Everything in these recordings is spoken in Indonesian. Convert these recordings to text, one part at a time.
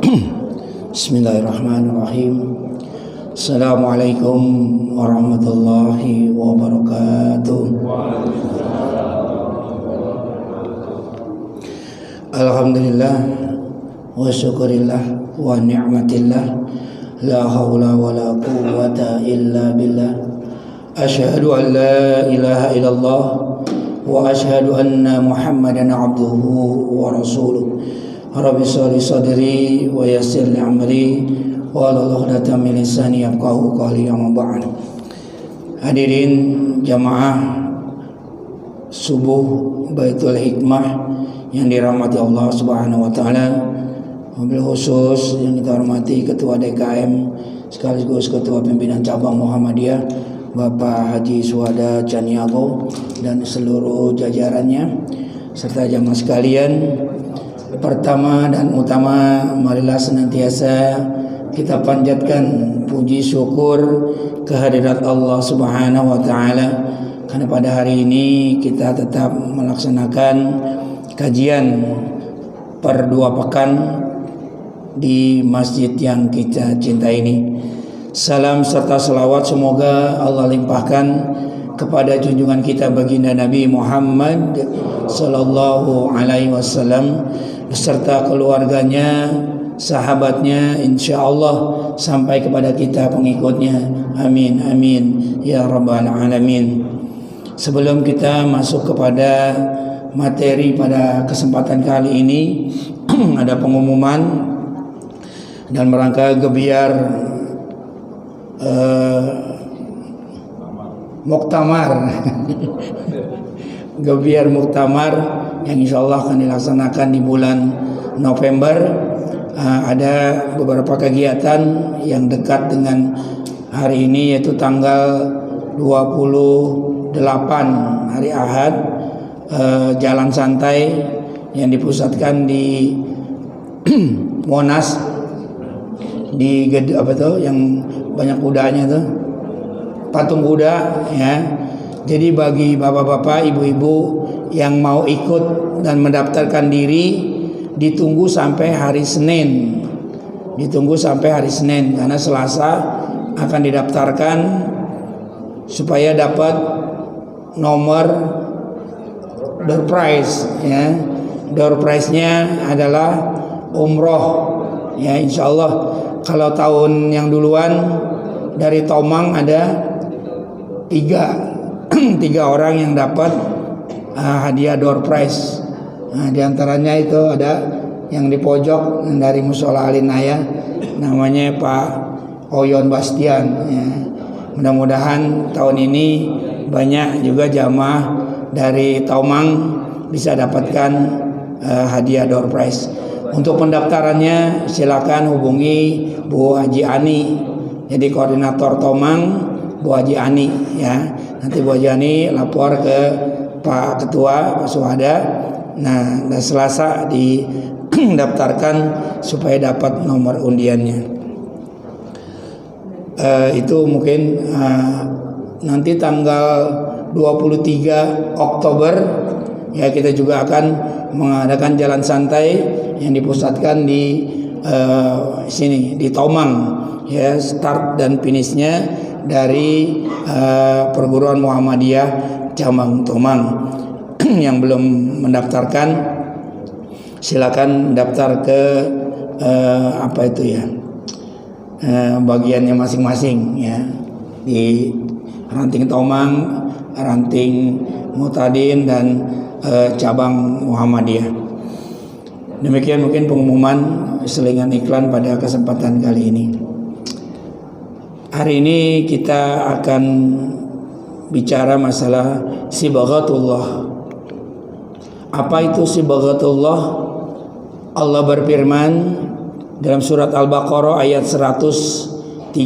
Bismillahirrahmanirrahim. Assalamualaikum warahmatullahi wabarakatuh. Alhamdulillah wa syukurillah wa ni'matillah, la haula wa la quwwata illa billah. Asyhadu an la ilaha illallah wa asyhadu anna Muhammadan abduhu wa rasuluh. Rabbi sholli sadri wa yassir li amri wa hlul 'uqdatam min lisani yafqahu qawli, amma ba'd. Hadirin jamaah subuh Baitul Hikmah yang dirahmati Allah Subhanahu wa taala, wabil khusus yang kita hormati Ketua DKM sekaligus Ketua Pimpinan Cabang Muhammadiyah Bapak Haji Suhada Caniago dan seluruh jajarannya serta jamaah sekalian. Pertama dan utama, marilah senantiasa kita panjatkan puji syukur kehadirat Allah Subhanahu wa taala, karena pada hari ini kita tetap melaksanakan kajian per 2 pekan di masjid yang kita cintai ini. Salam serta selawat semoga Allah limpahkan kepada junjungan kita baginda Nabi Muhammad sallallahu alaihi wasallam beserta keluarganya, sahabatnya, insyaallah sampai kepada kita pengikutnya. Amin amin ya rabbal alamin. Sebelum kita masuk kepada materi pada kesempatan kali ini, ada pengumuman dan merangka gebiar muktamar gebiar muktamar yang insyaallah akan dilaksanakan di bulan November. Ada beberapa kegiatan yang dekat dengan hari ini, yaitu tanggal 28 hari Ahad, jalan santai yang dipusatkan di Monas, di yang banyak kudanya tuh, patung kuda ya. Jadi bagi bapak-bapak, ibu-ibu yang mau ikut dan mendaftarkan diri, ditunggu sampai hari Senin. Karena Selasa akan didaftarkan supaya dapat nomor door prize ya. Door prize-nya adalah umroh ya, insyaallah. Kalau tahun yang duluan dari Tomang ada 3 orang yang dapat hadiah door prize. Nah, di antaranya itu ada yang di pojok dari Musola Alinaya, namanya Pak Oyon Bastian ya. Mudah-mudahan tahun ini banyak juga jamaah dari Tomang bisa dapatkan hadiah door prize. Untuk pendaftarannya silakan hubungi Bu Haji Ani, jadi koordinator Tomang Bu Haji Ani ya. Nanti Bu Haji Ani lapor ke Pak Ketua, Pak Suhada. Nah, dan Selasa didaftarkan supaya dapat nomor undiannya. Itu mungkin nanti tanggal 23 Oktober ya, kita juga akan mengadakan jalan santai yang dipusatkan di sini di Tomang ya. Start dan finishnya dari perguruan Muhammadiyah cabang Tomang. Yang belum mendaftarkan silakan daftar ke bagiannya masing-masing ya, di ranting Tomang, ranting Mutadin, dan cabang Muhammadiyah. Demikian mungkin pengumuman selingan iklan pada kesempatan kali ini. Hari ini kita akan bicara masalah sibghatullah. Apa itu sibghatullah? Allah berfirman dalam surat Al-Baqarah ayat 138,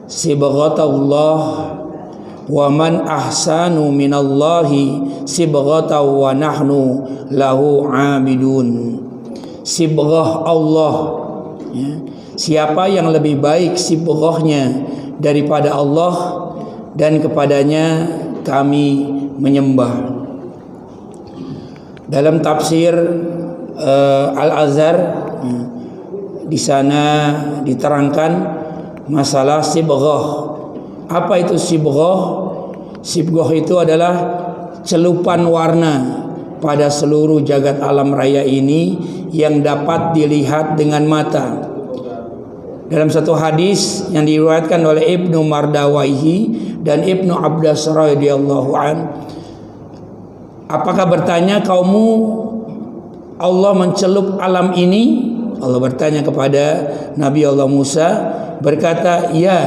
sibghatullah wa man ahsanu minallahi sibghatan wa nahnu lahu abidun. Sibghah Allah ya. Siapa yang lebih baik sibghahnya daripada Allah, dan kepadanya kami menyembah. Dalam tafsir Al-Azhar. Di sana diterangkan masalah sibghah. Apa itu sibghah? Sibghah itu adalah celupan warna pada seluruh jagat alam raya ini yang dapat dilihat dengan mata. Dalam satu hadis yang diriwayatkan oleh Ibnu Mardawaihi dan Ibnu Abbas radhiyallahu an, apakah bertanya kaummu Allah mencelup alam ini? Allah bertanya kepada Nabi Allah Musa, berkata, ya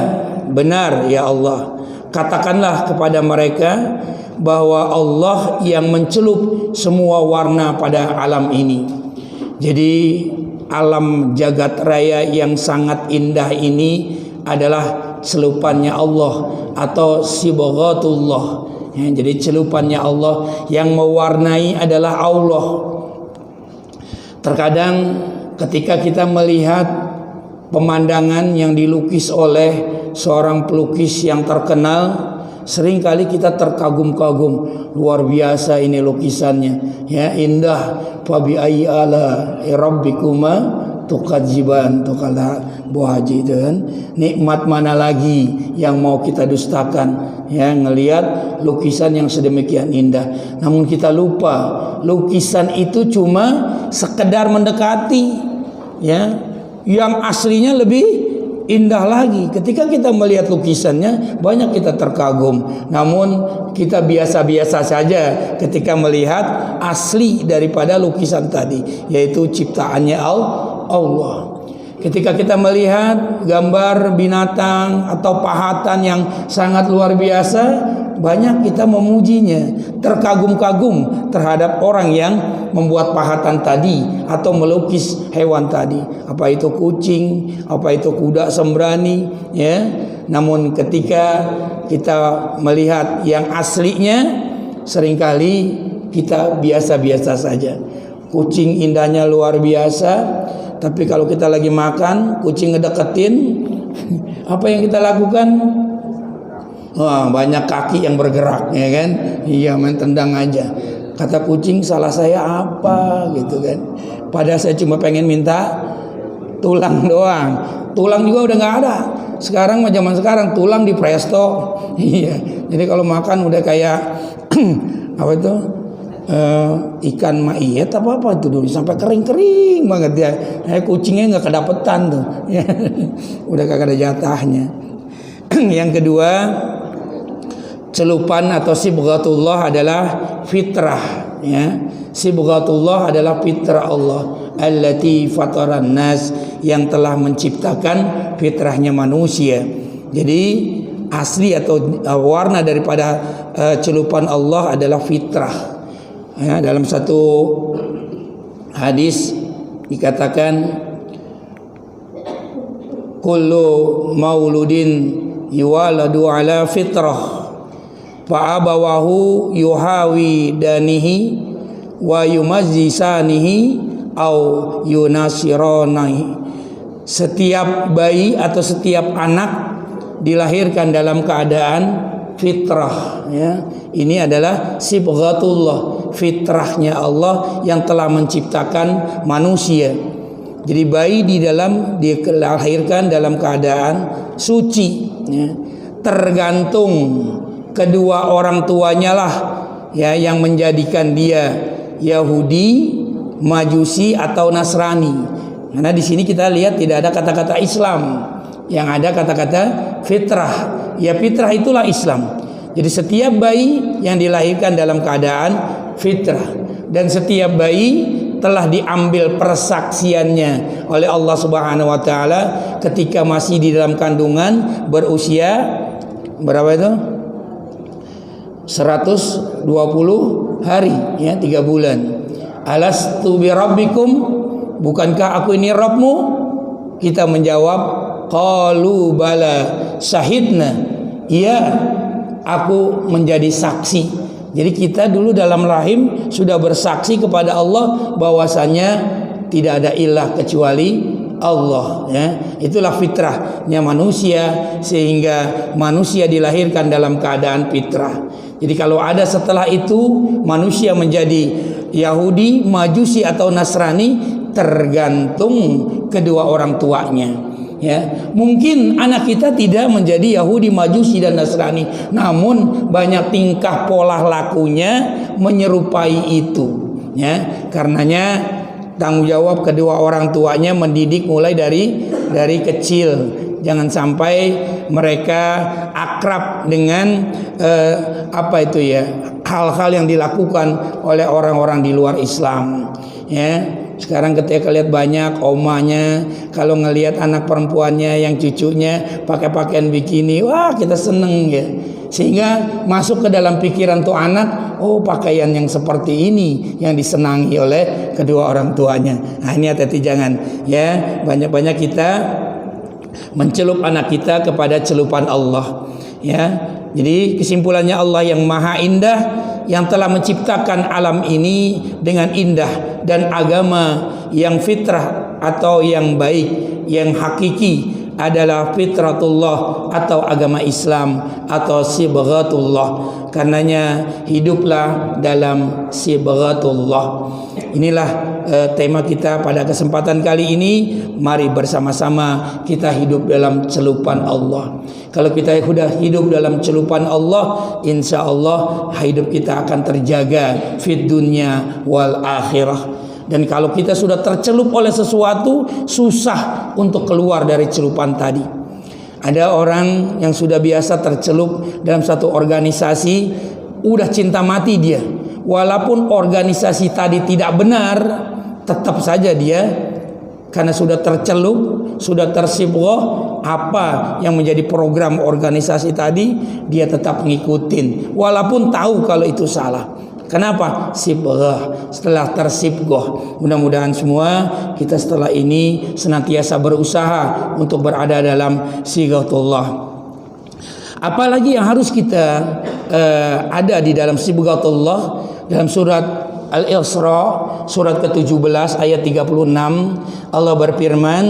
benar ya Allah. Katakanlah kepada mereka bahwa Allah yang mencelup semua warna pada alam ini. Jadi alam jagat raya yang sangat indah ini adalah celupannya Allah atau sibghatullah. Jadi celupannya Allah, yang mewarnai adalah Allah. Terkadang ketika kita melihat pemandangan yang dilukis oleh seorang pelukis yang terkenal, seringkali kita terkagum-kagum, luar biasa ini lukisannya, ya indah. Fa bi ayyi ala rabbikuma tukadziban, tuh kata Bu Haji itu kan. Nikmat mana lagi yang mau kita dustakan, ya ngelihat lukisan yang sedemikian indah. Namun kita lupa lukisan itu cuma sekedar mendekati, ya. Yang aslinya lebih indah lagi. Ketika kita melihat lukisannya, banyak kita terkagum. Namun kita biasa-biasa saja ketika melihat asli daripada lukisan tadi, yaitu ciptaannya Allah. Ketika kita melihat gambar binatang atau pahatan yang sangat luar biasa, banyak kita memujinya, terkagum-kagum terhadap orang yang membuat pahatan tadi atau melukis hewan tadi. Apa itu kucing, apa itu kuda sembrani, ya. Namun ketika kita melihat yang aslinya, seringkali kita biasa-biasa saja. Kucing indahnya luar biasa, tapi kalau kita lagi makan, kucing ngedeketin, apa yang kita lakukan? Wah, banyak kaki yang bergerak, ya kan? Iya, main tendang aja. Kata kucing, salah saya apa gitu kan? Padahal saya cuma pengen minta tulang doang. Tulang juga udah nggak ada. Sekarang zaman sekarang tulang di presto. Iya. Jadi kalau makan udah kayak apa itu? Ikan mayat apa itu dulu sampai kering banget ya. Kucingnya nggak kedapetan tuh. Udah kagak ada jatahnya. Yang kedua, celupan atau sibghatullah adalah fitrah, ya. Sibghatullah adalah fitrah Allah, allati fataran nas, yang telah menciptakan fitrahnya manusia. Jadi asli atau warna daripada celupan Allah adalah fitrah. Ya, dalam satu hadis dikatakan, kullu mauludin yuwaladu ala fitrah fa abawahu yuhawi danihi wa yumazzisanihi au yunasironihi. Setiap bayi atau setiap anak dilahirkan dalam keadaan fitrah, ya. Ini adalah sibghatullah, fitrahnya Allah yang telah menciptakan manusia. Jadi bayi dilahirkan dalam keadaan suci, ya. Tergantung kedua orang tuanya lah, ya, yang menjadikan dia Yahudi, Majusi atau Nasrani. Karena di sini kita lihat tidak ada kata-kata Islam, yang ada kata-kata fitrah. Ya, fitrah itulah Islam. Jadi setiap bayi yang dilahirkan dalam keadaan fitrah, dan setiap bayi telah diambil persaksiannya oleh Allah Subhanahu wa taala ketika masih di dalam kandungan berusia berapa itu? 120 hari, ya, 3 bulan. Alastu bi rabbikum, bukankah aku ini Rabbmu? Kita menjawab, qalu bala syahidna, iya, aku menjadi saksi. Jadi kita dulu dalam rahim sudah bersaksi kepada Allah bahwasanya tidak ada ilah kecuali Allah, ya. Itulah fitrahnya manusia, sehingga manusia dilahirkan dalam keadaan fitrah. Jadi kalau ada setelah itu manusia menjadi Yahudi, Majusi atau Nasrani, tergantung kedua orang tuanya. Ya, mungkin anak kita tidak menjadi Yahudi, Majusi dan Nasrani, namun banyak tingkah pola lakunya menyerupai itu. Ya, karenanya tanggung jawab kedua orang tuanya mendidik mulai dari kecil. Jangan sampai mereka akrab dengan hal-hal yang dilakukan oleh orang-orang di luar Islam. Ya, sekarang ketika lihat banyak omanya kalau ngelihat anak perempuannya yang cucunya pakai pakaian bikini, wah kita seneng ya. Sehingga masuk ke dalam pikiran tuh anak, oh pakaian yang seperti ini yang disenangi oleh kedua orang tuanya. Nah ini hati-hati jangan ya, banyak-banyak kita mencelup anak kita kepada celupan Allah ya. Jadi kesimpulannya Allah yang maha indah, yang telah menciptakan alam ini dengan indah, dan agama yang fitrah atau yang baik, yang hakiki adalah fitratullah atau agama Islam atau sibghatullah. Karenanya hiduplah dalam sibghatullah. Inilah tema kita pada kesempatan kali ini. Mari bersama-sama kita hidup dalam celupan Allah. Kalau kita sudah hidup dalam celupan Allah, insya Allah hidup kita akan terjaga fid dunya wal akhirah. Dan kalau kita sudah tercelup oleh sesuatu, susah untuk keluar dari celupan tadi. Ada orang yang sudah biasa tercelup dalam satu organisasi, udah cinta mati dia. Walaupun organisasi tadi tidak benar, tetap saja dia karena sudah tercelup, sudah tersibghoh apa yang menjadi program organisasi tadi, dia tetap ngikutin walaupun tahu kalau itu salah. Kenapa? Sibghah, setelah tersibghoh. Mudah-mudahan semua kita setelah ini senantiasa berusaha untuk berada dalam sibghatullah. Apalagi yang harus kita ada di dalam sibghatullah. Dalam surat Al-Isra surat ke-17 ayat 36 Allah berfirman,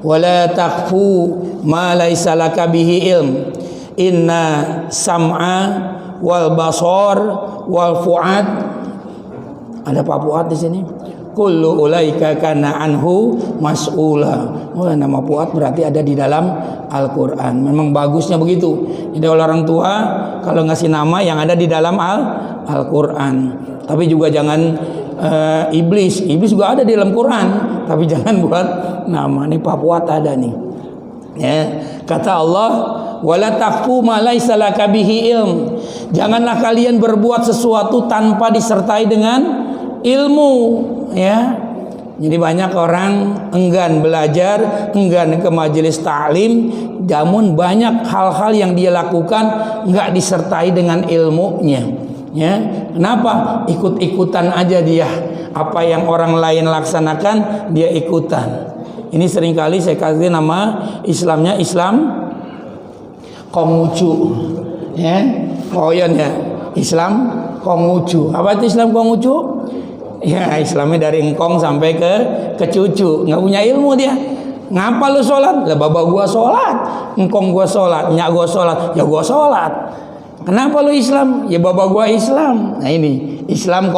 "Wala taqfu ma laisa laka bihi ilm. Inna sam'a wal basar wal fuad." Ada Pak Fuad di sini. Kullu ulaika kana anhu mas'ula. Oh, nama Fuad berarti ada di dalam Al-Qur'an. Memang bagusnya begitu. Jadi orang tua kalau ngasih nama yang ada di dalam Al-Qur'an. Tapi juga jangan iblis. Iblis juga ada di dalam Quran, tapi jangan buat nama. Nih Pak Fuad ada nih. Ya, kata Allah, wala taqfu ma laisa laka bihi ilm. Janganlah kalian berbuat sesuatu tanpa disertai dengan ilmu, ya. Jadi banyak orang enggan belajar, enggan ke majelis ta'lim, namun banyak hal-hal yang dia lakukan enggak disertai dengan ilmunya. Ya, kenapa? Ikut-ikutan aja dia. Apa yang orang lain laksanakan, dia ikutan. Ini seringkali saya kasih nama Islamnya Islam Konghucu, ya, koyon ya, Islam Konghucu. Apa itu Islam Konghucu? Ya, Islamnya dari engkong sampai ke cucu, nggak punya ilmu dia. Ngapa lu sholat? Lah baba gua sholat, engkong gua sholat, nyak gua sholat, ya gua sholat. Kenapa lu Islam? Ya baba gua Islam. Nah ini Islam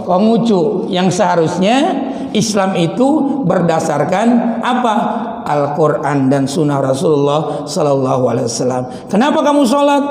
Konghucu, yang seharusnya Islam itu berdasarkan apa? Al-Quran dan Sunnah Rasulullah Sallallahu Alaihi Wasallam. Kenapa kamu sholat?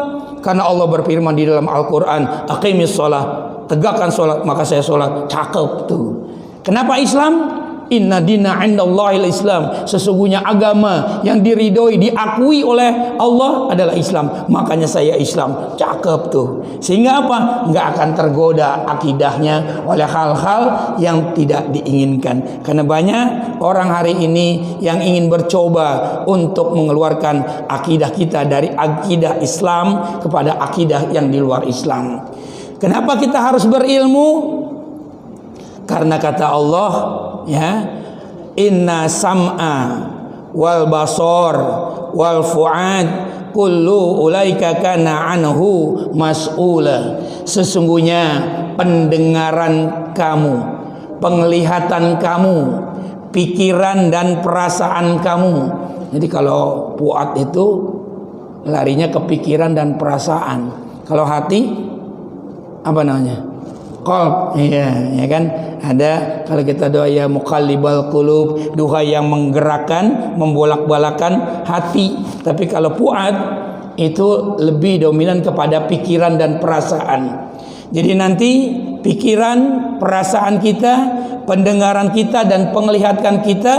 Karena Allah berfirman di dalam Al-Quran, aqimis sholat, tegakkan sholat, maka saya sholat. Cakep tuh. Kenapa Islam? Inna dina indallahil Islam. Sesungguhnya agama yang diridhoi, diakui oleh Allah adalah Islam. Makanya saya Islam. Cakep tuh. Sehingga apa? Nggak akan tergoda akidahnya oleh hal-hal yang tidak diinginkan. Karena banyak orang hari ini yang ingin bercoba untuk mengeluarkan akidah kita dari akidah Islam kepada akidah yang di luar Islam. Kenapa kita harus berilmu? Karena kata Allah, ya, inna sam'a wal basar wal fuad kullu ulaika kana anhu mas'ula. Sesungguhnya pendengaran kamu, penglihatan kamu, pikiran dan perasaan kamu. Jadi kalau Fuad itu larinya ke pikiran dan perasaan. Kalau hati apa namanya? Qalb. Iya, ya kan? Ada kalau kita doa ya muqallibal qulub, doa yang menggerakkan, membolak-balakan hati. Tapi kalau fuad itu lebih dominan kepada pikiran dan perasaan. Jadi nanti pikiran, perasaan kita, pendengaran kita dan penglihatan kita,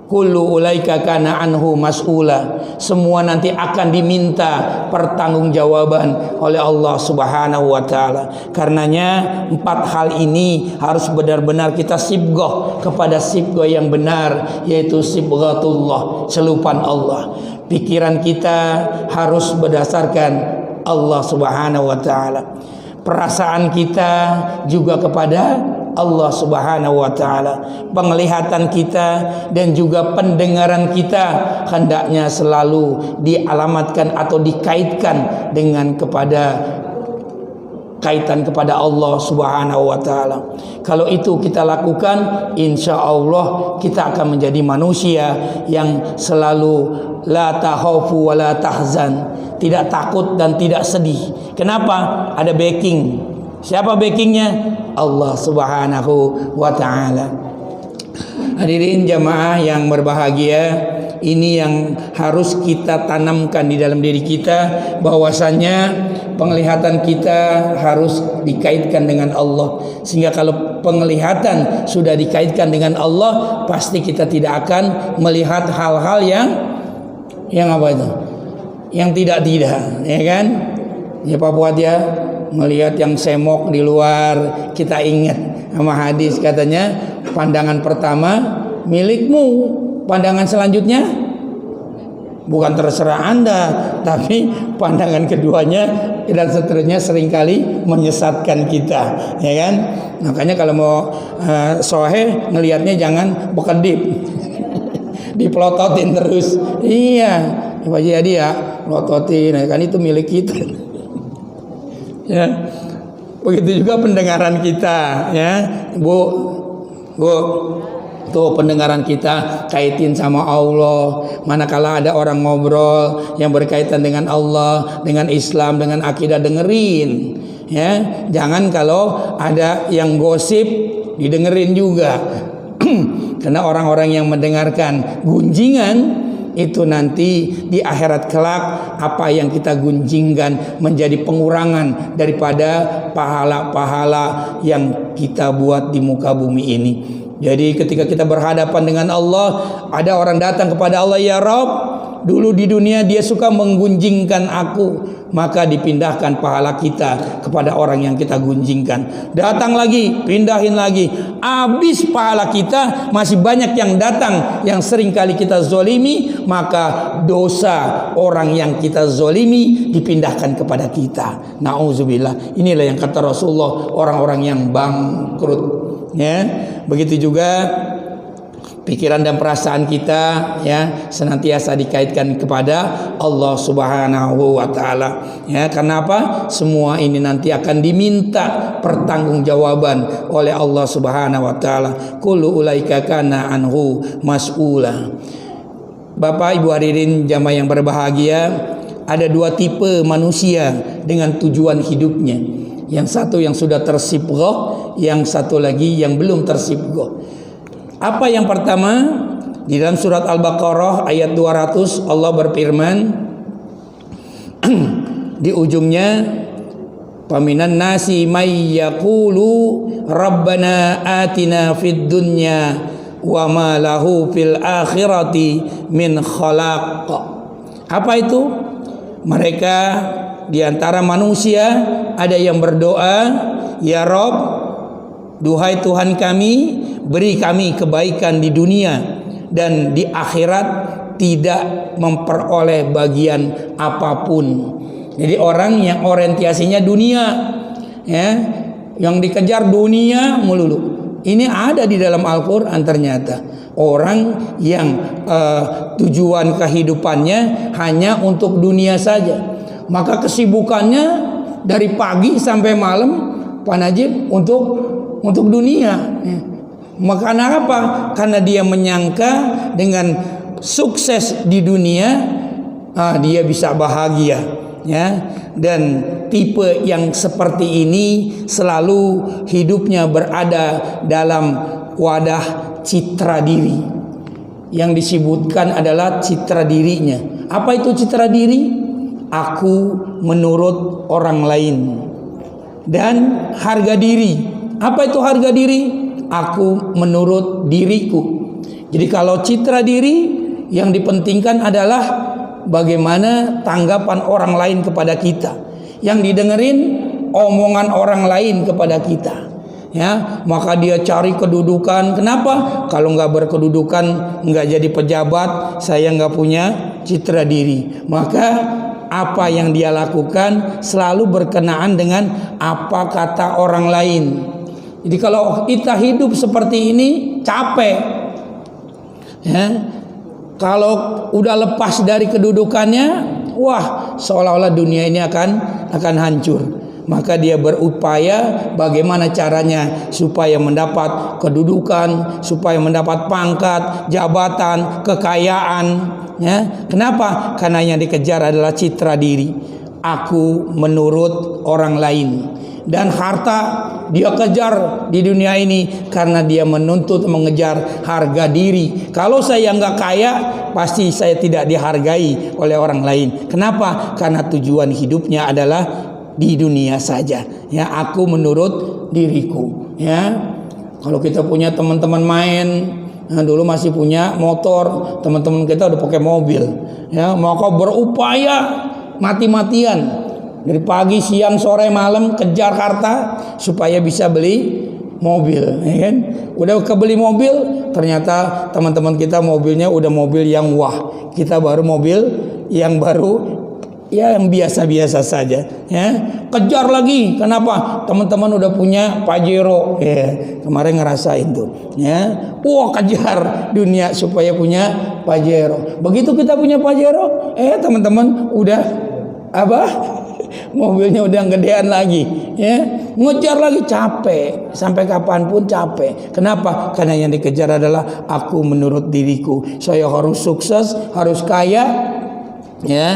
kullu ulaika kana anhu mas'ula, semua nanti akan diminta pertanggungjawaban oleh Allah Subhanahu wa taala. Karenanya 4 hal ini harus benar-benar kita sibghah kepada sibghah yang benar, yaitu sibghatullah, celupan Allah. Pikiran kita harus berdasarkan Allah Subhanahu wa taala. Perasaan kita juga kepada Allah Subhanahu wa taala. Penglihatan kita dan juga pendengaran kita hendaknya selalu dialamatkan atau dikaitkan dengan kaitan kepada Allah Subhanahu wa taala. Kalau itu kita lakukan, insya Allah kita akan menjadi manusia yang selalu la takhafu wa la tahzan, tidak takut dan tidak sedih. Kenapa? Ada backing. Siapa backingnya? Allah Subhanahu wa ta'ala. Hadirin jamaah yang berbahagia, ini yang harus kita tanamkan di dalam diri kita, bahwasannya penglihatan kita harus dikaitkan dengan Allah. Sehingga kalau penglihatan sudah dikaitkan dengan Allah, pasti kita tidak akan melihat hal-hal yang apa itu? Yang tidak, ya kan? Ya Pak Buat ya, melihat yang semok di luar, kita ingat sama hadis katanya, pandangan pertama milikmu, pandangan selanjutnya bukan terserah Anda, tapi pandangan keduanya dan seterusnya seringkali menyesatkan kita, ya kan? Makanya kalau mau soheh ngelihatnya jangan bekedip, dipelototin terus. Iya, Pak Jadi ya, pelototin, kan itu milik kita. Ya, begitu juga pendengaran kita, ya, Bu, tuh pendengaran kita kaitin sama Allah. Manakala ada orang ngobrol yang berkaitan dengan Allah, dengan Islam, dengan akidah, dengerin, ya. Jangan kalau ada yang gosip didengerin juga. Karena orang-orang yang mendengarkan gunjingan itu nanti di akhirat kelak, apa yang kita gunjingkan menjadi pengurangan daripada pahala-pahala yang kita buat di muka bumi ini. Jadi ketika kita berhadapan dengan Allah, ada orang datang kepada Allah, ya Rabb, dulu di dunia dia suka menggunjingkan aku, maka dipindahkan pahala kita kepada orang yang kita gunjingkan. Datang lagi, pindahin lagi, habis pahala kita, masih banyak yang datang yang sering kali kita zolimi, maka dosa orang yang kita zolimi dipindahkan kepada kita. Nauzubillah. Inilah yang kata Rasulullah, orang-orang yang bangkrut. Ya, begitu juga pikiran dan perasaan kita, ya, senantiasa dikaitkan kepada Allah Subhanahu wa taala. Ya, karena apa? Semua ini nanti akan diminta pertanggungjawaban oleh Allah Subhanahu wa taala. Kullu ulaika kana anhu mas'ula. Bapak Ibu hadirin jamaah yang berbahagia, ada 2 tipe manusia dengan tujuan hidupnya. Yang satu yang sudah tersibghah, yang satu lagi yang belum tersibghah. Apa yang pertama? Di dalam surat Al-Baqarah ayat 200 Allah berfirman di ujungnya, paminan nasi may yaqulu rabbana atina fid dunya wa ma lahu fil akhirati min khalaq. Apa itu? Mereka di antara manusia ada yang berdoa, ya Rabb, duhai Tuhan kami, beri kami kebaikan di dunia dan di akhirat tidak memperoleh bagian apapun. Jadi orang yang orientasinya dunia, ya, yang dikejar dunia melulu. Ini ada di dalam Al-Quran ternyata. Orang yang tujuan kehidupannya hanya untuk dunia saja, maka kesibukannya dari pagi sampai malam, Pak Najib, untuk dunia. Maka apa? Karena dia menyangka dengan sukses di dunia, dia bisa bahagia. ya. Dan tipe yang seperti ini selalu hidupnya berada dalam wadah citra diri. Yang disebutkan adalah citra dirinya. Apa itu citra diri? Aku menurut orang lain. Dan harga diri. Apa itu harga diri? Aku menurut diriku. Jadi kalau citra diri, yang dipentingkan adalah bagaimana tanggapan orang lain kepada kita. Yang didengerin omongan orang lain kepada kita. Ya, maka dia cari kedudukan. Kenapa? Kalau nggak berkedudukan, nggak jadi pejabat, saya nggak punya citra diri. Maka apa yang dia lakukan selalu berkenaan dengan apa kata orang lain. Jadi kalau kita hidup seperti ini capek, ya. Kalau udah lepas dari kedudukannya, wah, seolah-olah dunia ini akan hancur. Maka dia berupaya bagaimana caranya supaya mendapat kedudukan, supaya mendapat pangkat, jabatan, kekayaan. Ya, kenapa? Karena yang dikejar adalah citra diri. Aku menurut orang lain. Dan harta dia kejar di dunia ini karena dia menuntut mengejar harga diri. Kalau saya nggak kaya, pasti saya tidak dihargai oleh orang lain. Kenapa? Karena tujuan hidupnya adalah di dunia saja. Ya, aku menurut diriku. Ya, kalau kita punya teman-teman main, nah dulu masih punya motor, teman-teman kita udah pakai mobil. Ya, maka berupaya mati-matian. Dari pagi, siang, sore, malam kejar harta supaya bisa beli mobil, ya kan? Udah kebeli mobil, ternyata teman-teman kita mobilnya udah mobil yang wah. Kita baru mobil yang baru, ya yang biasa-biasa saja, ya. Kejar lagi. Kenapa? Teman-teman udah punya Pajero, ya. Kemarin ngerasain tuh, ya. Wah, kejar dunia supaya punya Pajero. Begitu kita punya Pajero, teman-teman udah apa? Mobilnya udah gedean lagi, ya. Ngejar lagi, capek. Sampai kapanpun capek. Kenapa? Karena yang dikejar adalah aku menurut diriku. Saya harus sukses, harus kaya, ya.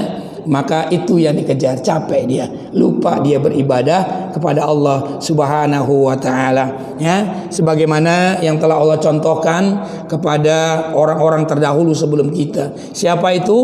Maka itu yang dikejar, capek dia. Lupa dia beribadah kepada Allah Subhanahu wa taala, ya. Sebagaimana yang telah Allah contohkan kepada orang-orang terdahulu sebelum kita. Siapa itu?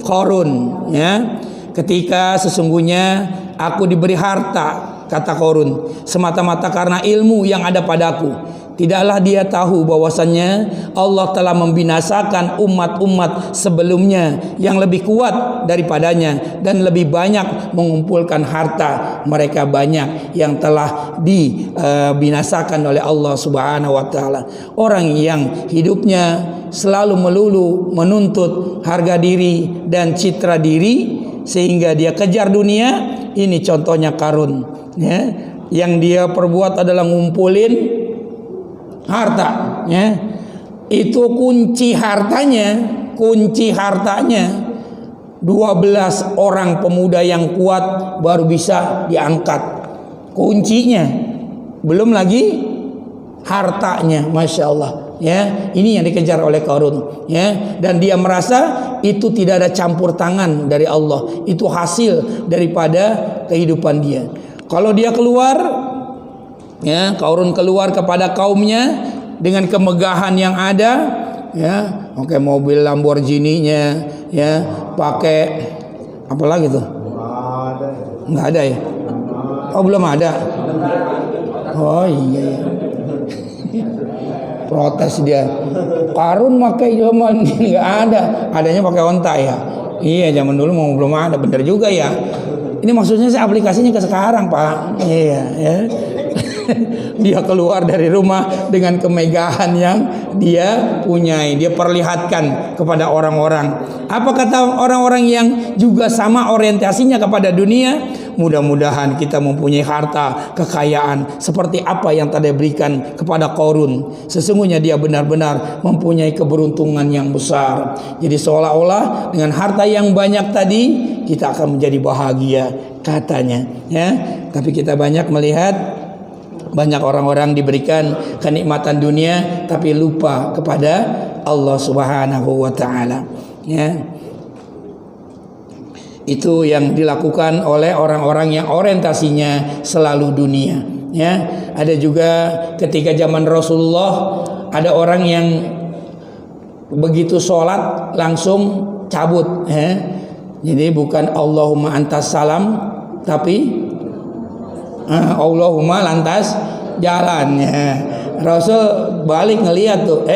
Qarun, ya. Ketika sesungguhnya aku diberi harta, kata Qarun, semata-mata karena ilmu yang ada padaku. Tidaklah dia tahu bahwasannya Allah telah membinasakan umat-umat sebelumnya yang lebih kuat daripadanya dan lebih banyak mengumpulkan harta. Mereka banyak yang telah dibinasakan oleh Allah Subhanahu wa taala. Orang yang hidupnya selalu melulu menuntut harga diri dan citra diri sehingga dia kejar dunia, ini contohnya Qarun, ya. Yang dia perbuat adalah ngumpulin harta, ya. Itu kunci hartanya 12 orang pemuda yang kuat baru bisa diangkat. Kuncinya, belum lagi hartanya, masya Allah. Ya, ini yang dikejar oleh Qarun, ya. Dan dia merasa itu tidak ada campur tangan dari Allah, itu hasil daripada kehidupan dia. Kalau dia keluar, ya, Qarun keluar kepada kaumnya dengan kemegahan yang ada, ya, pakai mobil Lamborghini-nya, ya, pakai apa lagi tuh? Nggak ada ya? Oh, belum ada. Oh iya. Protes dia. Qarun pakai zaman nggak ada, adanya pakai onta ya. Iya, zaman dulu mau belum ada, bener juga ya. Ini maksudnya saya aplikasinya ke sekarang, Pak. Iya, ya. Dia keluar dari rumah dengan kemegahan yang dia punyai. Dia perlihatkan kepada orang-orang. Apa kata orang-orang yang juga sama orientasinya kepada dunia? Mudah-mudahan kita mempunyai harta, kekayaan seperti apa yang tadi berikan kepada Qarun. Sesungguhnya dia benar-benar mempunyai keberuntungan yang besar. Jadi seolah-olah dengan harta yang banyak tadi kita akan menjadi bahagia katanya, ya. Tapi kita banyak melihat banyak orang-orang diberikan kenikmatan dunia tapi lupa kepada Allah Subhanahu wa taala, ya. Itu yang dilakukan oleh orang-orang yang orientasinya selalu dunia. Ya, ada juga ketika zaman Rasulullah ada orang yang begitu sholat langsung cabut. Jadi bukan Allahumma antas salam, tapi Allahumma lantas jalan. Rasul balik ngeliat tuh,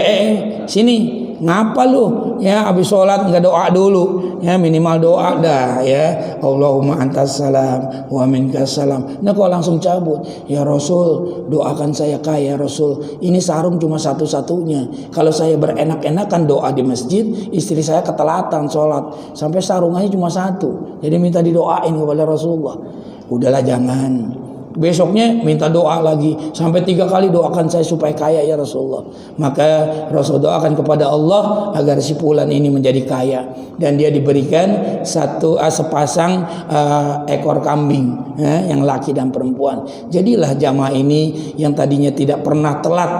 sini ngapa lu ya, habis sholat nggak doa dulu ya, minimal doa dah ya, Allahumma antas salam wa minkas salam. Nah kok langsung cabut? Ya Rasul, doakan saya kaya Rasul, ini sarung cuma satu-satunya, kalau saya berenak-enakan doa di masjid, istri saya ketelatan sholat sampai sarungannya cuma satu, jadi minta didoain kepada Rasulullah. Udahlah jangan. Besoknya minta doa lagi sampai 3 kali, doakan saya supaya kaya ya Rasulullah. Maka Rasul doakan kepada Allah agar si fulan ini menjadi kaya dan dia diberikan sepasang ekor kambing yang laki dan perempuan. Jadilah jamaah ini yang tadinya tidak pernah telat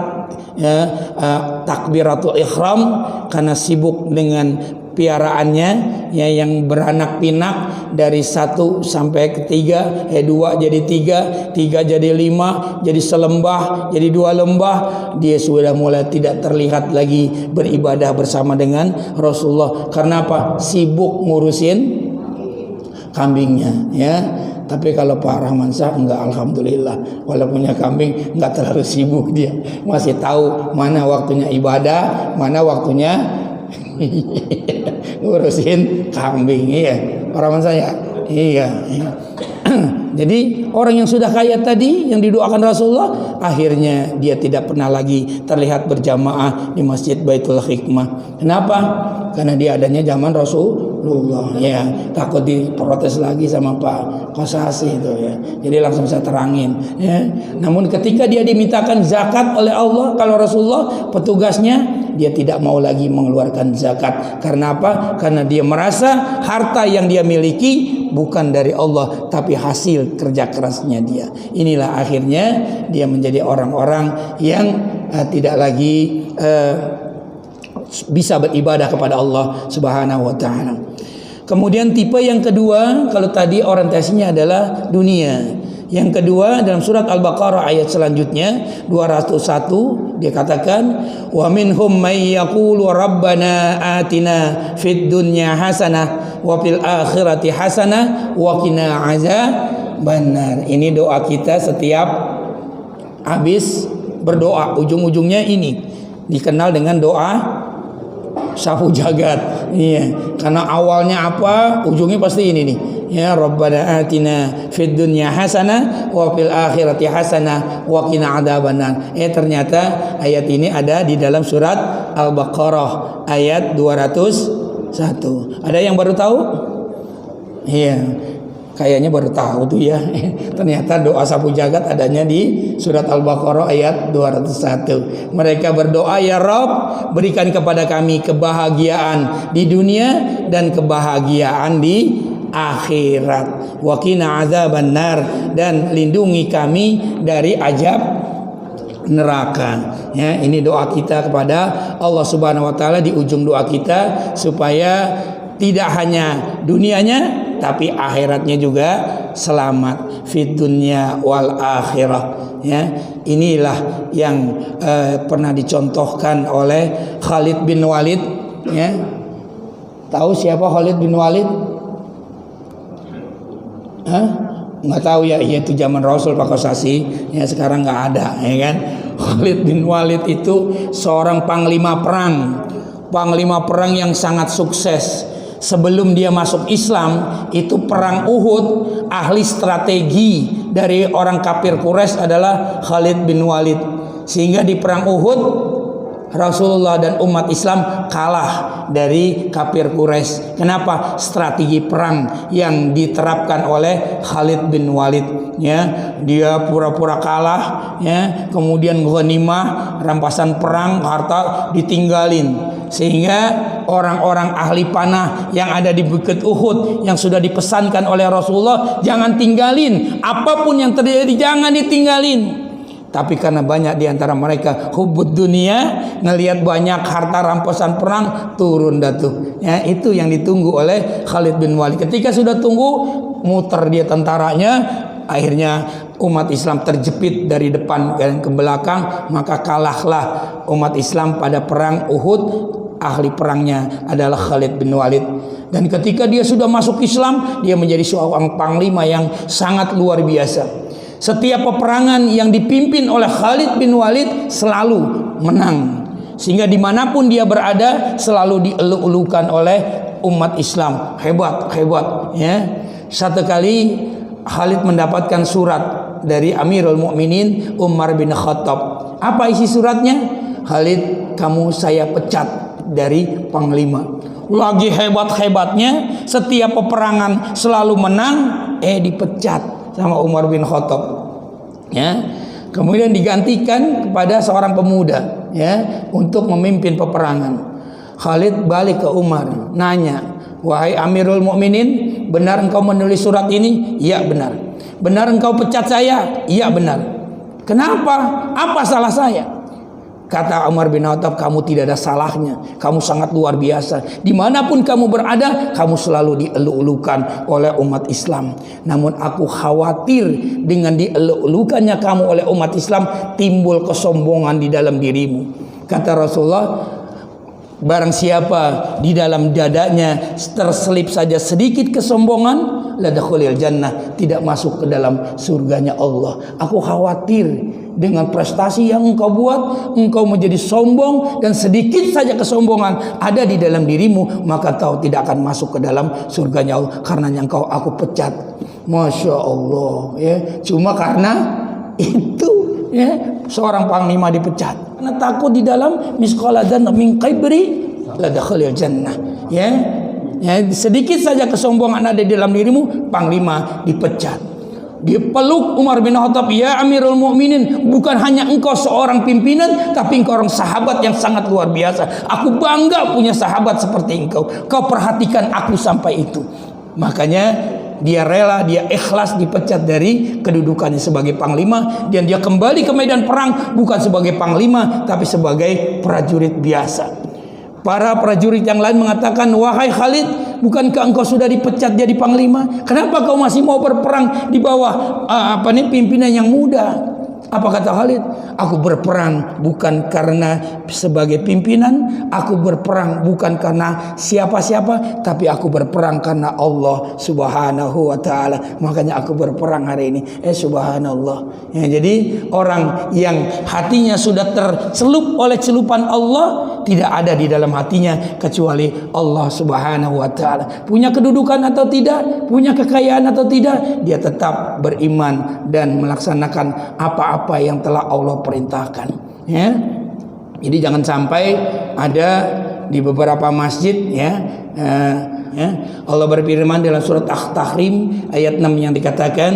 takbiratul ihram karena sibuk dengan piaraannya ya, yang beranak pinak dari 1 sampai ke 3, 2 jadi 3, 3 jadi 5, jadi selembah, jadi 2 lembah, dia sudah mulai tidak terlihat lagi beribadah bersama dengan Rasulullah. Karena apa? Sibuk ngurusin kambingnya ya. Tapi kalau Pak Rahman Shah enggak, alhamdulillah, walaupun punya kambing enggak terlalu sibuk, dia masih tahu mana waktunya ibadah, mana waktunya ngurusin kambing. Iya, orang saya. Iya. Jadi orang yang sudah kaya tadi yang didoakan Rasulullah, akhirnya dia tidak pernah lagi terlihat berjamaah di Masjid Baitul Hikmah. Kenapa? Karena dia adanya zaman Rasulullah. Ya, takut diprotes lagi sama Pak Kosasi itu ya. Jadi langsung saya terangin ya. Namun ketika dia dimintakan zakat oleh Allah, kalau Rasulullah petugasnya, dia tidak mau lagi mengeluarkan zakat. Karena apa? Karena dia merasa harta yang dia miliki bukan dari Allah, tapi hasil kerja kerasnya dia. Inilah akhirnya dia menjadi orang-orang yang tidak lagi bisa beribadah kepada Allah Subhanahu wa taala. Kemudian tipe yang kedua, kalau tadi orientasinya adalah dunia. Yang kedua, dalam surat Al-Baqarah ayat selanjutnya 201 dia katakan, wa minhum may yaqulu rabbana atina fid dunya hasanah wa fil akhirati hasanah wa qina azabannar. Ini doa kita setiap habis berdoa, ujung-ujungnya ini dikenal dengan doa safu jagat. Iya, karena awalnya apa, ujungnya pasti ini nih. Ya Rabbana atina fid dunya hasanah wa fil akhirati hasanah wa qina adzabannar. Ternyata ayat ini ada di dalam surat Al-Baqarah ayat 201. Ada yang baru tahu? Iya. Kayaknya baru tahu tuh ya. Ternyata doa sapu jagat adanya di surat Al-Baqarah ayat 201. Mereka berdoa, ya Rabb, berikan kepada kami kebahagiaan di dunia dan kebahagiaan di akhirat. Wa qina adzabannar, dan lindungi kami dari azab neraka. Ya, ini doa kita kepada Allah Subhanahu wa taala di ujung doa kita, supaya tidak hanya dunianya tapi akhiratnya juga selamat, fid dunya wal akhirah. Ya, inilah yang pernah dicontohkan oleh Khalid bin Walid. Ya, tahu siapa Khalid bin Walid? Nggak tahu ya, itu zaman Rasul Pak Kosasi ya, sekarang nggak ada ya kan. Khalid bin Walid itu seorang panglima perang yang sangat sukses. Sebelum dia masuk Islam, itu perang Uhud, ahli strategi dari orang kafir Quraisy adalah Khalid bin Walid. Sehingga di perang Uhud Rasulullah dan umat Islam kalah dari kafir Quraisy. Kenapa? Strategi perang yang diterapkan oleh Khalid bin Walid. Ya, dia pura-pura kalah, ya, kemudian ghanimah, rampasan perang, harta ditinggalin. Sehingga orang-orang ahli panah yang ada di Bukit Uhud yang sudah dipesankan oleh Rasulullah, jangan tinggalin, apapun yang terjadi jangan ditinggalin. Tapi karena banyak di antara mereka hubbud dunia, ngelihat banyak harta rampasan perang, turun dah tuh. Ya, itu yang ditunggu oleh Khalid bin Walid. Ketika sudah tunggu, muter dia tentaranya, akhirnya umat Islam terjepit dari depan dan ke belakang, maka kalahlah umat Islam pada perang Uhud. Ahli perangnya adalah Khalid bin Walid. Dan ketika dia sudah masuk Islam, dia menjadi seorang panglima yang sangat luar biasa. Setiap peperangan yang dipimpin oleh Khalid bin Walid selalu menang, sehingga dimanapun dia berada selalu dieluk-elukan oleh umat Islam. Hebat, hebat, ya. Satu kali Khalid mendapatkan surat dari Amirul Mukminin Umar bin Khattab. Apa isi suratnya? Khalid, kamu saya pecat dari panglima. Lagi hebat-hebatnya, setiap peperangan selalu menang, dipecat sama Umar bin Khattab, ya. Kemudian digantikan kepada seorang pemuda, ya, untuk memimpin peperangan. Khalid balik ke Umar, nanya, wahai Amirul Mukminin, benar engkau menulis surat ini? Iya benar. Benar engkau pecat saya? Iya benar. Kenapa? Apa salah saya? Kata Umar bin Khattab, kamu tidak ada salahnya. Kamu sangat luar biasa. Dimanapun kamu berada, kamu selalu dieluk-elukan oleh umat Islam. Namun aku khawatir dengan dieluk-elukannya kamu oleh umat Islam, timbul kesombongan di dalam dirimu. Kata Rasulullah, barang siapa di dalam dadanya terselip saja sedikit kesombongan, la dakhulil jannah, tidak masuk ke dalam surganya Allah. Aku khawatir dengan prestasi yang engkau buat, engkau menjadi sombong, dan sedikit saja kesombongan ada di dalam dirimu, maka kau tidak akan masuk ke dalam surganya Allah. Karenanya engkau aku pecat. Masya Allah, ya. Cuma karena itu, ya, seorang panglima dipecat karena takut di dalam misqala dzarratin min kibri la dakhalil jannah, ya. Ya, sedikit saja kesombongan ada di dalam dirimu, panglima dipecat. Dia peluk Umar bin Khattab, ya Amirul Mukminin, bukan hanya engkau seorang pimpinan, tapi engkau orang sahabat yang sangat luar biasa. Aku bangga punya sahabat seperti engkau. Kau perhatikan aku sampai itu. Makanya dia rela, dia ikhlas dipecat dari kedudukannya sebagai panglima, dan dia kembali ke medan perang bukan sebagai panglima, tapi sebagai prajurit biasa. Para prajurit yang lain mengatakan, wahai Khalid, bukankah engkau sudah dipecat jadi panglima? Kenapa kau masih mau berperang di bawah pimpinan yang muda? Apa kata Khalid? Aku berperang bukan karena sebagai pimpinan, aku berperang bukan karena siapa-siapa, tapi aku berperang karena Allah Subhanahu wa taala. Makanya aku berperang hari ini. Subhanallah. Ya, jadi orang yang hatinya sudah tercelup oleh celupan Allah, tidak ada di dalam hatinya kecuali Allah Subhanahu wa taala. Punya kedudukan atau tidak, punya kekayaan atau tidak, dia tetap beriman dan melaksanakan apa-apa yang telah Allah perintahkan, ya. Jadi jangan sampai ada di beberapa masjid, ya, Allah berfirman dalam surat At-Tahrim ayat 6 yang dikatakan,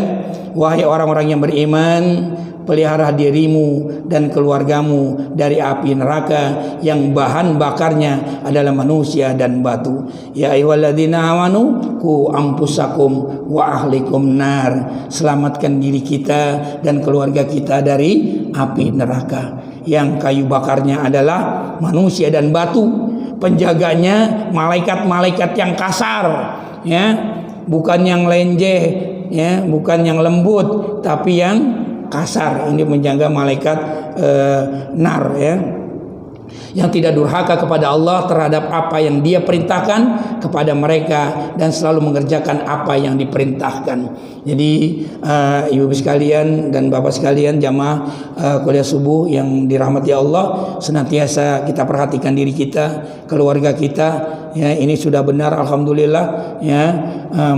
wahai orang-orang yang beriman, pelihara dirimu dan keluargamu dari api neraka yang bahan bakarnya adalah manusia dan batu. Ya ayyuhalladzina amanu qu anfusakum wa ahlikum nar. Selamatkan diri kita dan keluarga kita dari api neraka yang kayu bakarnya adalah manusia dan batu. Penjaganya malaikat-malaikat yang kasar, ya, bukan yang lenjeh, ya, bukan yang lembut, tapi yang kasar. Ini menjaga malaikat nar, ya, yang tidak durhaka kepada Allah terhadap apa yang Dia perintahkan kepada mereka dan selalu mengerjakan apa yang diperintahkan. Jadi ibu sekalian dan bapak sekalian, jamaah kuliah subuh yang dirahmati Allah, senantiasa kita perhatikan diri kita, keluarga kita, ya. Ini sudah benar, alhamdulillah, ya.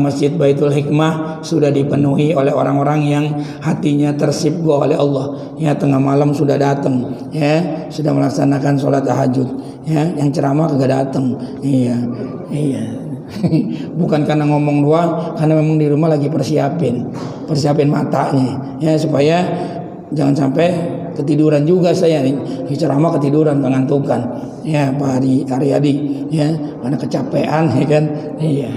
Masjid Baitul Hikmah sudah dipenuhi oleh orang-orang yang hatinya tersibgah oleh Allah, ya. Tengah malam sudah datang, ya, sudah melaksanakan sholat tahajud, ya. Yang ceramah kagak datang, iya. Bukan karena ngomong doang, karena memang di rumah lagi persiapin matanya, ya, supaya jangan sampai ketiduran juga saya nih. Ceramah ketiduran, mengantukkan, ya, Pak Haryadi, ya, karena kecapean, ya kan, iya.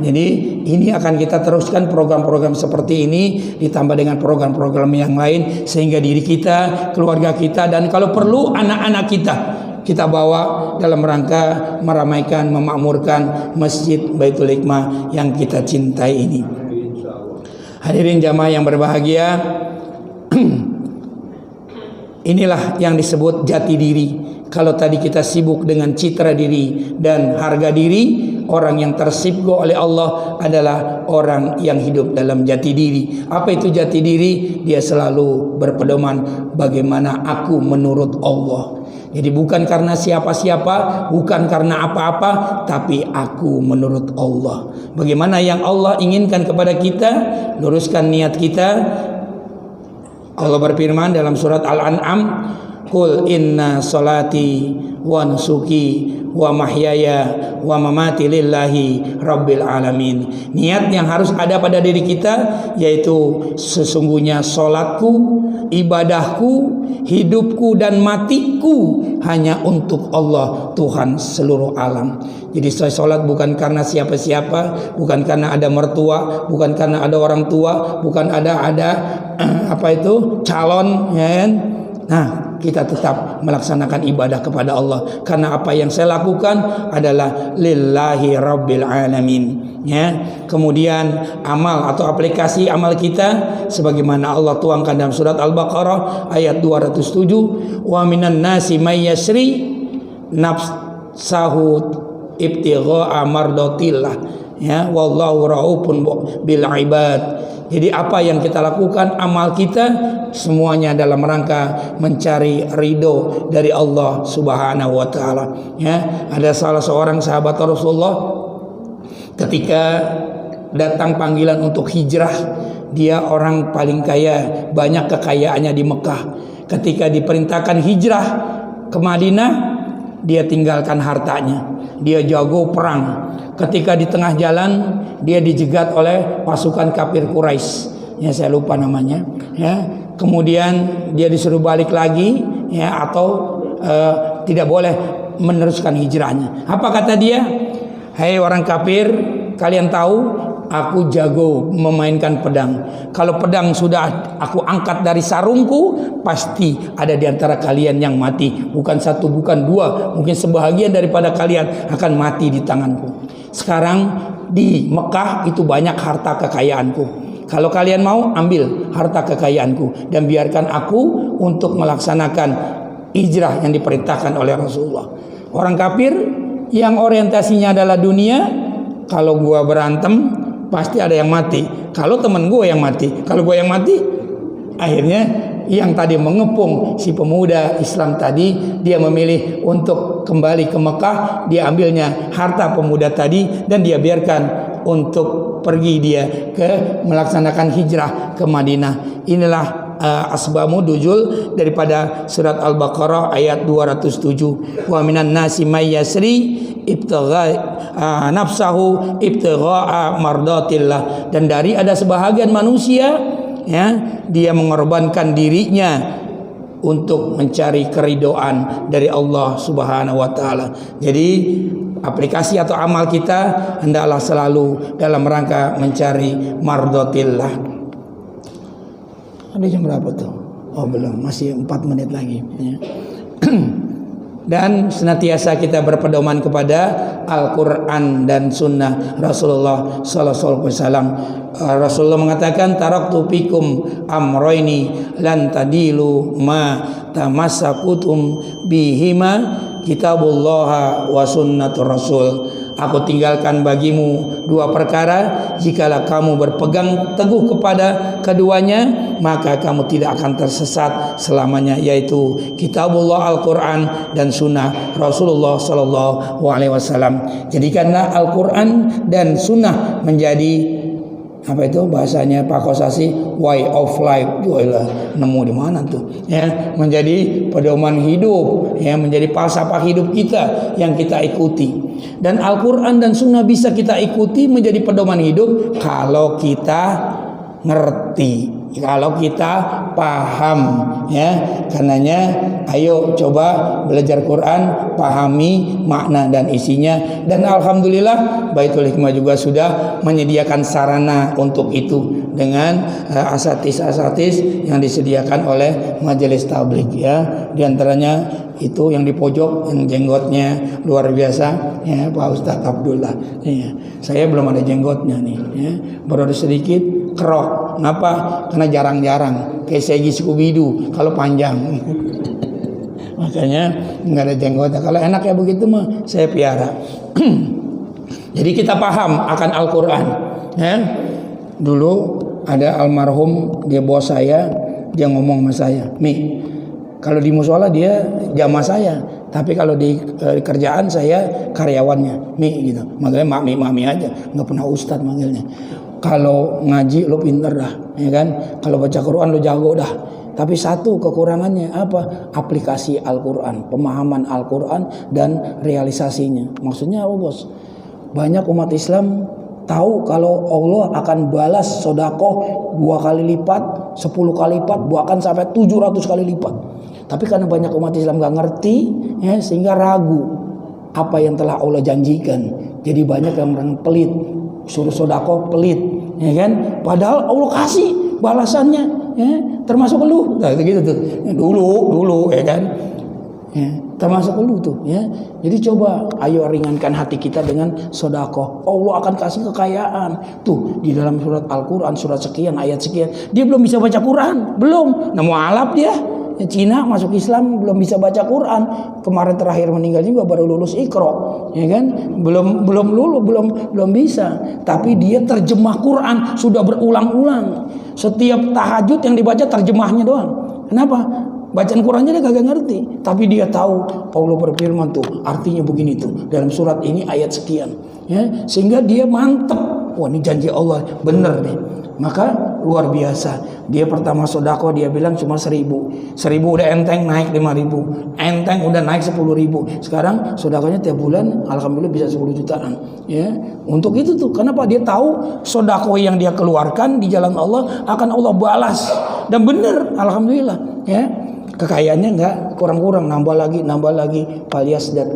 Jadi ini akan kita teruskan program-program seperti ini ditambah dengan program-program yang lain sehingga diri kita, keluarga kita, dan kalau perlu anak-anak kita bawa dalam rangka meramaikan, memakmurkan Masjid Baitul Hikmah yang kita cintai ini. Hadirin jamaah yang berbahagia, inilah yang disebut jati diri. Kalau tadi kita sibuk dengan citra diri dan harga diri, orang yang tersibuk oleh Allah adalah orang yang hidup dalam jati diri. Apa itu jati diri? Dia selalu berpedoman bagaimana aku menurut Allah. Jadi bukan karena siapa-siapa, bukan karena apa-apa, tapi aku menurut Allah. Bagaimana yang Allah inginkan kepada kita, luruskan niat kita. Allah berfirman dalam surat Al-An'am, "Qul inna salati wa nusuki wa mahyaya wa mamati lillahi rabbil alamin." Niat yang harus ada pada diri kita yaitu sesungguhnya salatku, ibadahku, hidupku dan matiku hanya untuk Allah, Tuhan seluruh alam. Jadi saya sholat bukan karena siapa-siapa, bukan karena ada mertua, bukan karena ada orang tua, bukan ada calon, ya kan? Nah, kita tetap melaksanakan ibadah kepada Allah karena apa yang saya lakukan adalah lillahi rabbil alamin, ya. Kemudian amal atau aplikasi amal kita sebagaimana Allah tuangkan dalam surat Al-Baqarah ayat 207, wa minan nasi may yasri nafsahu ibtigha'a mardatillah, ya, wallahu raufun bil ibad. Jadi apa yang kita lakukan, amal kita semuanya dalam rangka mencari ridho dari Allah Subhanahu wa taala. Ya, ada salah seorang sahabat Rasulullah ketika datang panggilan untuk hijrah, dia orang paling kaya, banyak kekayaannya di Mekah. Ketika diperintahkan hijrah ke Madinah, dia tinggalkan hartanya. Dia jago perang. Ketika di tengah jalan dia dijegat oleh pasukan kafir Quraisy, ya saya lupa namanya, ya. Kemudian dia disuruh balik lagi, ya, atau tidak boleh meneruskan hijrahnya. Apa kata dia? Hai orang kafir, kalian tahu aku jago memainkan pedang. Kalau pedang sudah aku angkat dari sarungku, pasti ada di antara kalian yang mati. Bukan satu, bukan dua, mungkin sebahagian daripada kalian akan mati di tanganku. Sekarang di Mekah itu banyak harta kekayaanku. Kalau kalian mau, ambil harta kekayaanku dan biarkan aku untuk melaksanakan hijrah yang diperintahkan oleh Rasulullah. Orang kafir yang orientasinya adalah dunia, kalau gua berantem pasti ada yang mati. Kalau teman gue yang mati, kalau gue yang mati, akhirnya yang tadi mengepung si pemuda Islam tadi, dia memilih untuk kembali ke Mekah. Dia ambilnya harta pemuda tadi dan dia biarkan untuk pergi dia ke melaksanakan hijrah ke Madinah. Inilah asbamu dujul daripada surat Al-Baqarah ayat 207. Wa minan nasi may yasri ibtigha nafsahu ibtigha mardatillah. Dan dari ada sebahagian manusia, ya, dia mengorbankan dirinya untuk mencari keridoan dari Allah Subhanahu wa taala. Jadi aplikasi atau amal kita hendaklah selalu dalam rangka mencari mardatillah. Ada jam berapa tuh? Oh belum, masih 4 menit lagi, ya. Dan senantiasa kita berpedoman kepada Al-Quran dan Sunnah Rasulullah Sallallahu Alaihi Wasallam. Rasulullah mengatakan, taraktu fikum amroini lan tadilu ma tamassakutum bihima kitabullah wa sunnatur rasul. Aku tinggalkan bagimu 2 perkara, jikalau kamu berpegang teguh kepada keduanya, maka kamu tidak akan tersesat selamanya, yaitu kitabullah Al-Quran dan sunnah Rasulullah Sallallahu Alaihi Wasallam. Jadikanlah Al-Quran dan sunnah menjadi apa itu bahasanya Pak Kosasi, way of life. Yoilah, nemu di mana tuh, ya, menjadi pedoman hidup, ya, menjadi falsafah hidup kita yang kita ikuti. Dan Al-Quran dan Sunnah bisa kita ikuti menjadi pedoman hidup kalau kita ngerti, kalau kita paham, ya. Karenanya ayo coba belajar Quran, pahami makna dan isinya, dan alhamdulillah Baitul Hikmah juga sudah menyediakan sarana untuk itu dengan asatis-asatis yang disediakan oleh Majelis Tabligh, ya. Di antaranya itu yang di pojok, yang jenggotnya luar biasa, ya, Pak Ustadz Abdullah. Ya. Saya belum ada jenggotnya nih, ya. Baru ada sedikit kerok. Kenapa? Karena jarang-jarang kayak Segi Scooby-Doo kalau panjang. Makanya nggak ada jenggotnya. Kalau enak ya begitu mah saya piara. Jadi kita paham akan Al-Quran, ya. Dulu ada almarhum, dia bos saya, dia ngomong sama saya, Mi, kalau di musola dia jamaah saya, tapi kalau di kerjaan saya karyawannya, Mi gitu. Makanya mami aja, nggak pernah ustadz manggilnya. Kalau ngaji lo pinter dah, ya kan? Kalau baca Quran lo jago dah. Tapi satu kekurangannya apa? Aplikasi Al-Quran, pemahaman Al-Quran dan realisasinya. Maksudnya apa, bos? Banyak umat Islam tahu kalau Allah akan balas sodakoh 2 kali lipat, 10 kali lipat, bahkan sampai 700 kali lipat. Tapi karena banyak umat Islam gak ngerti, ya, sehingga ragu apa yang telah Allah janjikan. Jadi banyak yang orang pelit, suruh sodakoh pelit, ya kan? Padahal Allah kasih balasannya, ya, termasuk lu. Nah, gitu tuh. Dulu, ya kan? Ya, termasuk lu tuh, ya. Jadi coba ayo ringankan hati kita dengan sodakoh. Allah akan kasih kekayaan. Tuh di dalam surat Al-Quran, surat sekian, ayat sekian, dia belum bisa baca Quran, belum. Nah, mualaf dia. Ya, Cina masuk Islam belum bisa baca Quran. Kemarin terakhir meninggal juga baru lulus Iqra, ya kan? Belum bisa. Tapi dia terjemah Quran sudah berulang-ulang. Setiap tahajud yang dibaca terjemahnya doang. Kenapa? Bacaan Qurannya dia kagak ngerti, tapi dia tahu Allah berfirman tuh artinya begini tuh dalam surat ini ayat sekian, ya, sehingga dia mantep. Wah, ini janji Allah bener deh. Maka luar biasa. Dia pertama sodako dia bilang cuma 1.000 udah enteng naik 5.000, enteng udah naik 10.000. Sekarang sodakonya tiap bulan alhamdulillah bisa 10 jutaan. Ya, untuk itu tuh kenapa dia tahu sodako yang dia keluarkan di jalan Allah akan Allah balas, dan bener alhamdulillah, ya. Kekayaannya enggak kurang-kurang, nambah lagi, paliasdat.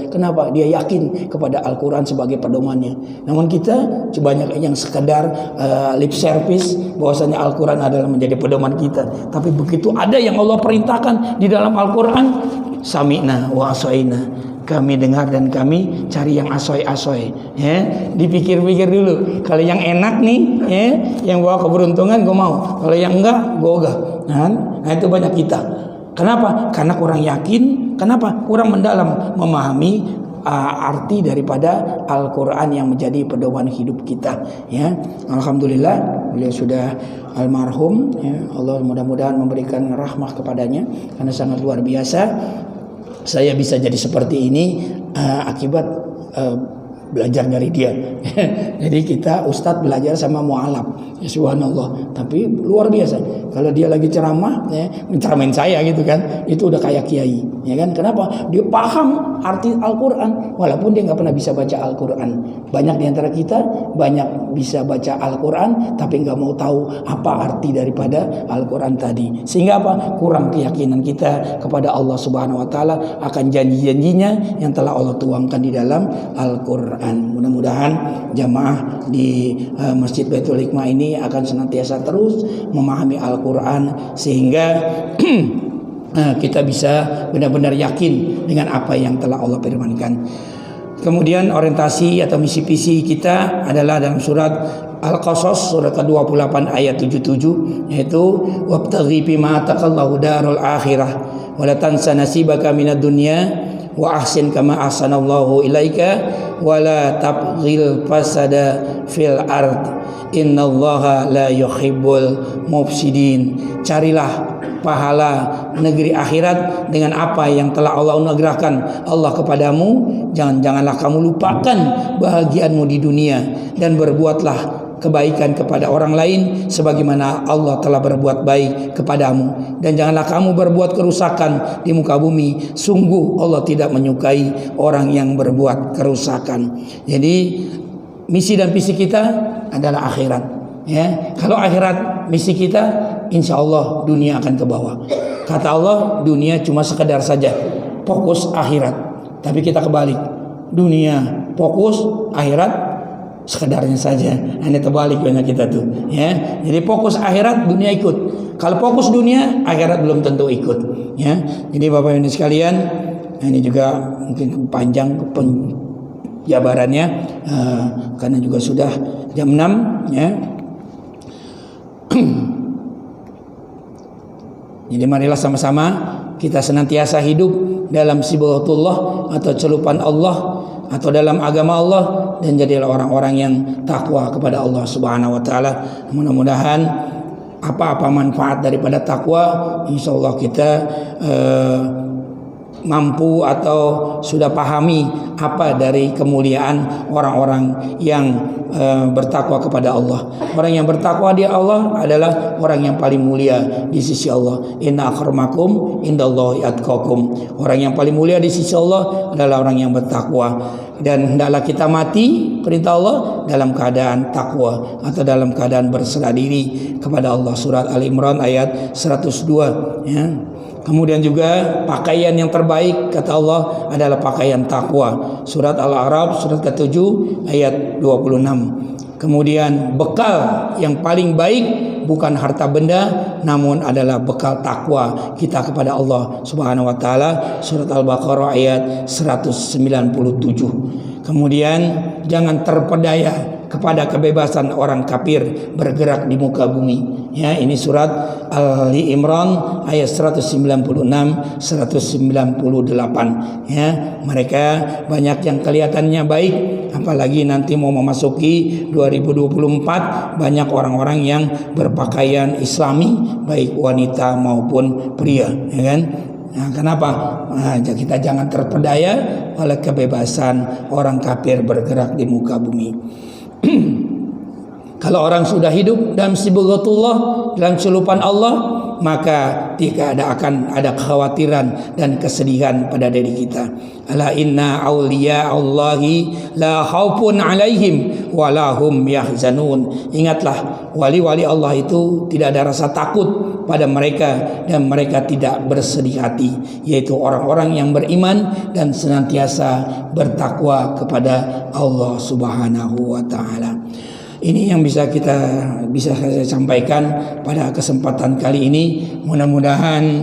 Kenapa? Dia yakin kepada Al-Quran sebagai pedomannya. Namun kita banyak yang sekedar lip service bahwasanya Al-Quran adalah menjadi pedoman kita. Tapi begitu ada yang Allah perintahkan di dalam Al-Quran, sami'na wa asoina, kami dengar dan kami cari yang asoy, ya. Dipikir-pikir dulu. Kalau yang enak nih, ya, yang bawa keberuntungan gue mau. Kalau yang enggak, gue ogah. Nah, itu banyak kita. Kenapa? Karena kurang yakin. Kenapa? Kurang mendalam memahami arti daripada Al-Quran yang menjadi pedoman hidup kita, ya. Alhamdulillah beliau sudah almarhum, ya. Allah mudah-mudahan memberikan rahmah kepadanya karena sangat luar biasa. Saya bisa jadi seperti ini akibat belajar dari dia. Jadi kita ustadz belajar sama mu'alaf, ya, subhanallah. Tapi luar biasa. Kalau dia lagi ceramah, ya, menceramain saya gitu kan, itu udah kayak kiai, ya kan? Kenapa? Dia paham arti Al-Quran walaupun dia nggak pernah bisa baca Al-Quran. Banyak di antara kita banyak bisa baca Al-Quran tapi nggak mau tahu apa arti daripada Al-Quran tadi. Sehingga apa? Kurang keyakinan kita kepada Allah Subhanahu Wa Taala akan janji-janjinya yang telah Allah tuangkan di dalam Al-Quran. Mudah-mudahan jamaah di Masjid Baitul Hikmah ini akan senantiasa terus memahami Al-Quran sehingga kita bisa benar-benar yakin dengan apa yang telah Allah firmankan. Kemudian orientasi atau misi-visi kita adalah dalam surat Al-Qasas surat ke-28 ayat 77, yaitu wabtaghi bima ataqallahu darul akhirah wa la tansa nasibaka minad dunya wa ahsin kama ahsanallahu ilaika wa la tabghil fasada fil ard innallaha la yuhibbul mufsidin. Carilah pahala negeri akhirat dengan apa yang telah Allah anugerahkan Allah kepadamu. Janganlah kamu lupakan bahagianmu di dunia dan berbuatlah kebaikan kepada orang lain sebagaimana Allah telah berbuat baik kepadamu, dan janganlah kamu berbuat kerusakan di muka bumi. Sungguh Allah tidak menyukai orang yang berbuat kerusakan. Jadi misi dan visi kita adalah akhirat, Ya, kalau akhirat misi kita, insya Allah dunia akan ke bawah. Kata Allah, dunia cuma sekedar saja, fokus akhirat. Tapi kita kebalik, dunia fokus, akhirat sekedarnya saja. Ini terbalik banyak kita tuh. Ya, jadi fokus akhirat, dunia ikut. Kalau fokus dunia, akhirat belum tentu ikut. Ya, jadi Bapak Ibu sekalian, ini juga mungkin panjang penjabarannya, karena juga sudah jam 6 ya. Jadi marilah sama-sama kita senantiasa hidup dalam sibatullah atau celupan Allah atau dalam agama Allah, dan jadilah orang-orang yang takwa kepada Allah Subhanahu wa taala. Mudah-mudahan apa-apa manfaat daripada takwa, insyaallah kita mampu atau sudah pahami apa dari kemuliaan orang-orang yang bertakwa kepada Allah. Orang yang bertakwa di Allah adalah orang yang paling mulia di sisi Allah. Inna akramakum indallahi atqakum. Orang yang paling mulia di sisi Allah adalah orang yang bertakwa. Dan hendaklah kita mati, perintah Allah, dalam keadaan takwa atau dalam keadaan berserah diri kepada Allah. Surat Al-Imran ayat 102 ya. Kemudian juga pakaian yang terbaik kata Allah adalah pakaian takwa. Surat Al-A'raf surat ke-7 ayat 26. Kemudian bekal yang paling baik bukan harta benda, namun adalah bekal takwa kita kepada Allah Subhanahu wa taala. Surat Al-Baqarah ayat 197. Kemudian jangan terpedaya kepada kebebasan orang kafir bergerak di muka bumi. Ya, ini surat Ali Imran ayat 196 198. Ya, mereka banyak yang kelihatannya baik, apalagi nanti mau memasuki 2024, banyak orang-orang yang berpakaian Islami baik wanita maupun pria, ya kan? Nah, kenapa? Nah, kita jangan terpedaya oleh kebebasan orang kafir bergerak di muka bumi. Kalau orang sudah hidup dalam sibatullah, dalam celupan Allah, maka tidak akan ada kekhawatiran dan kesedihan pada diri kita. Ala inna awliya Allahi la khaufun alaihim wa lahum yahzanun. Ingatlah, wali-wali Allah itu tidak ada rasa takut pada mereka dan mereka tidak bersedih hati, yaitu orang-orang yang beriman dan senantiasa bertakwa kepada Allah Subhanahu wa taala. Ini yang bisa saya sampaikan pada kesempatan kali ini. Mudah-mudahan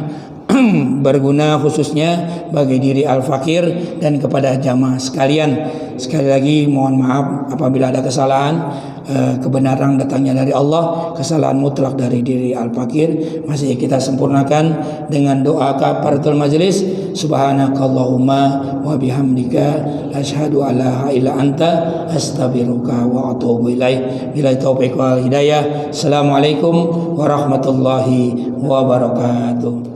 berguna khususnya bagi diri Al-Fakir dan kepada jamaah sekalian. Sekali lagi mohon maaf apabila ada kesalahan. Kebenaran datangnya dari Allah, kesalahan mutlak dari diri Al-Fakir. Masih kita sempurnakan dengan doa kafaratul majlis. Subhanakallahumma wa bihamdika asyhadu alla ilaha illa anta astaghfiruka wa atubu ilaik. Bila taufiq wal hidayah. Assalamualaikum warahmatullahi wabarakatuh.